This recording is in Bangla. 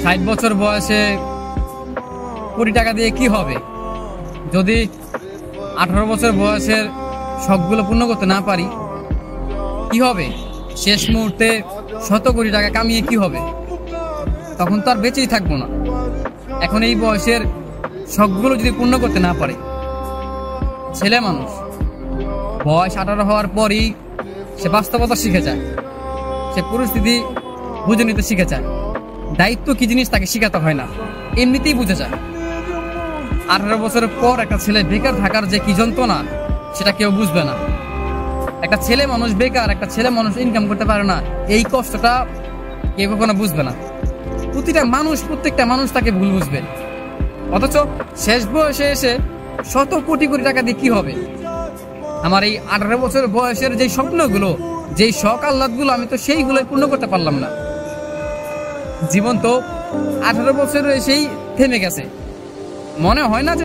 60 বছর বয়সে কোটি টাকা দিয়ে কি হবে? যদি 18 বছর বয়সের শখগুলো পূর্ণ করতে না পারি কি হবে? শেষ মুহূর্তে 100 কোটি টাকা কামিয়ে কি হবে? তখন তো আর বেঁচেই থাকবো না। এখন এই বয়সের শখগুলো যদি পূর্ণ করতে না পারে, ছেলে মানুষ বয়স 18 হওয়ার পরই সে বাস্তবতা শিখে যায়, সে পরিস্থিতি বুঝে নিতে শিখে যায়। দায়িত্ব কি জিনিস তাকে শিখাতে হয় না, এমনিতেই বুঝে যায়। 18 বছরের পর একটা ছেলে বেকার থাকার যে কি যন্ত্রণা সেটা কেউ বুঝবে না। একটা ছেলে মানুষ বেকার, একটা ছেলে মানুষ ইনকাম করতে পারে না, এই কষ্টটা কেউ কখনো বুঝবে না। প্রত্যেকটা মানুষ তাকে ভুল বুঝবে। অথচ শেষ বয়সে এসে 100 কোটি কোটি টাকা দিয়ে কি হবে? আমার এই 18 বছর বয়সের যে স্বপ্নগুলো, যেই শখ আহ্লাদগুলো, আমি তো সেইগুলোই পূর্ণ করতে পারলাম না। জীবন তো 18 বছর এসেই থেমে গেছে। মনে হয় না যে